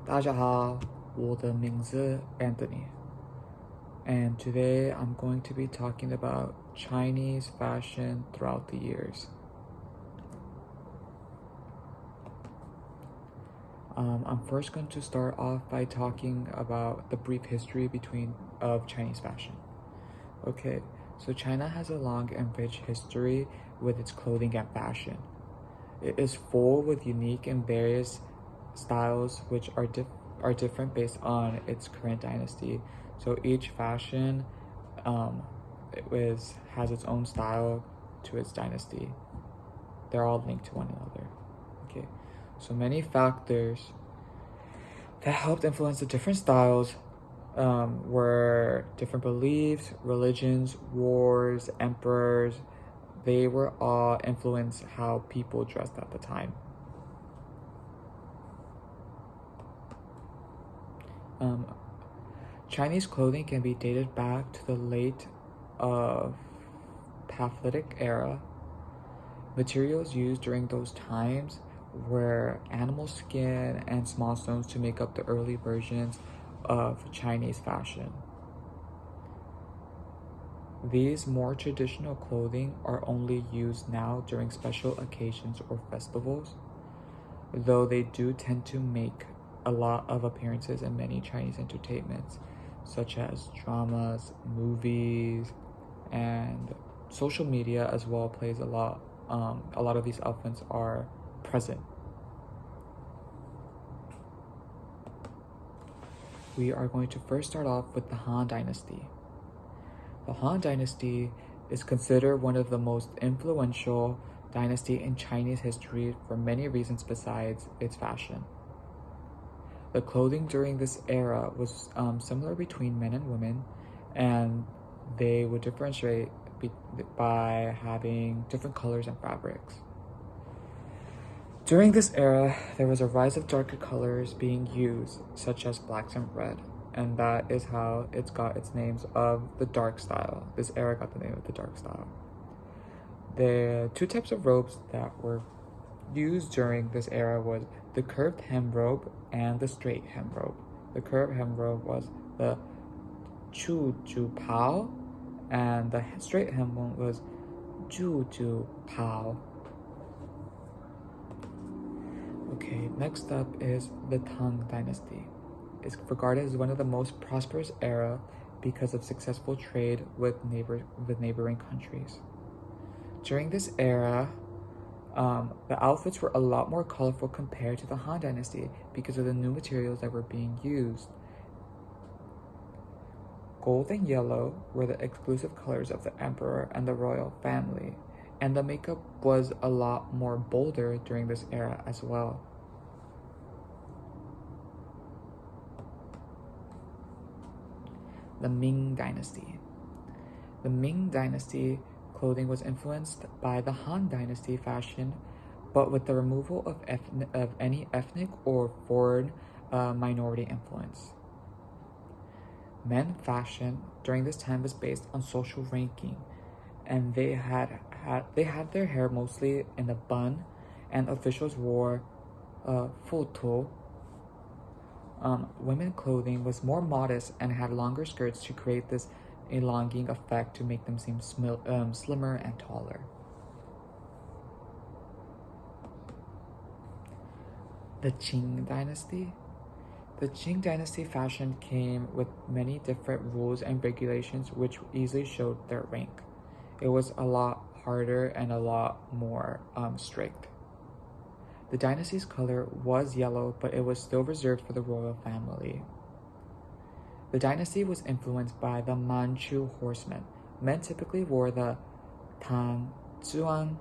大家好，我的名字 Anthony, and today I'm going to be talking about Chinese fashion throughout the years. I'm first going to start off by talking about the brief history of Chinese fashion. Okay, so China has a long and rich history with its clothing and fashion. It is full with unique and various styles which are different based on its current dynasty. So each fashion has its own style to its dynasty. They're all linked to one another. Okay, so many factors that helped influence the different styles were different beliefs, religions, wars, emperors. They were all influenced how people dressed at the time. Chinese clothing can be dated back to the late Paleolithic era. Materials used during those times were animal skin and small stones to make up the early versions of Chinese fashion. These more traditional clothing are only used now during special occasions or festivals, though they do tend to make a lot of appearances in many Chinese entertainments, such as dramas, movies, and social media as well plays a lot. A lot of these outfits are present. We are going to first start off with the Han Dynasty. The Han Dynasty is considered one of the most influential dynasty in Chinese history for many reasons besides its fashion. The clothing during this era was similar between men and women, and they would differentiate by having different colors and fabrics. During this era, there was a rise of darker colors being used, such as blacks and red, and that is how it's got its names of the dark style. This era got the name of the dark style. The two types of robes that were used during this era was the curved hem robe and the straight hem robe. The curved hem robe was the Chu Ju Pao, and the straight hem one was Ju Ju Pao. Okay, next up is the Tang Dynasty. It's regarded as one of the most prosperous era because of successful trade with neighboring countries. During this era, the outfits were a lot more colorful compared to the Han Dynasty because of the new materials that were being used. Gold and yellow were the exclusive colors of the emperor and the royal family, and the makeup was a lot more bolder during this era as well. The Ming Dynasty. The Ming Dynasty clothing was influenced by the Han Dynasty fashion, but with the removal of any ethnic or foreign minority influence. Men fashion during this time was based on social ranking, and they had their hair mostly in a bun, and officials wore futu. Women clothing was more modest and had longer skirts to create this elongating effect to make them seem slimmer and taller. The Qing Dynasty. The Qing Dynasty fashion came with many different rules and regulations which easily showed their rank. It was a lot harder and a lot more strict. The dynasty's color was yellow, but it was still reserved for the royal family. The dynasty was influenced by the Manchu horsemen. Men typically wore the Tang Zhuang,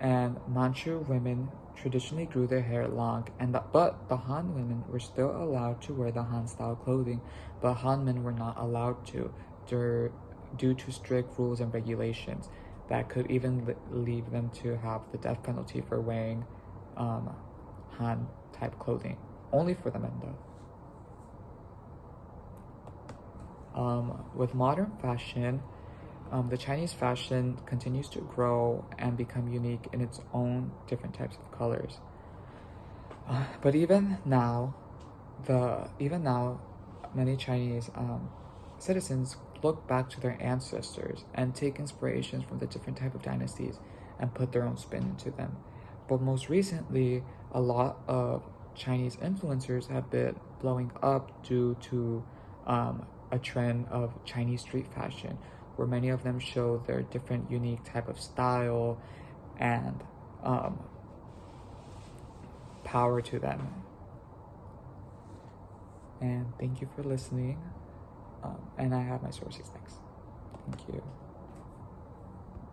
and Manchu women traditionally grew their hair long, but the Han women were still allowed to wear the Han-style clothing, but Han men were not allowed to due to strict rules and regulations that could even lead them to have the death penalty for wearing Han-type clothing. Only for the men, though. With modern fashion, the Chinese fashion continues to grow and become unique in its own different types of colors. But even now, even now, many Chinese citizens look back to their ancestors and take inspirations from the different type of dynasties and put their own spin into them. But most recently, a lot of Chinese influencers have been blowing up due to a trend of Chinese street fashion, where many of them show their different unique type of style and power to them. And thank you for listening. And I have my sources next. Thank you.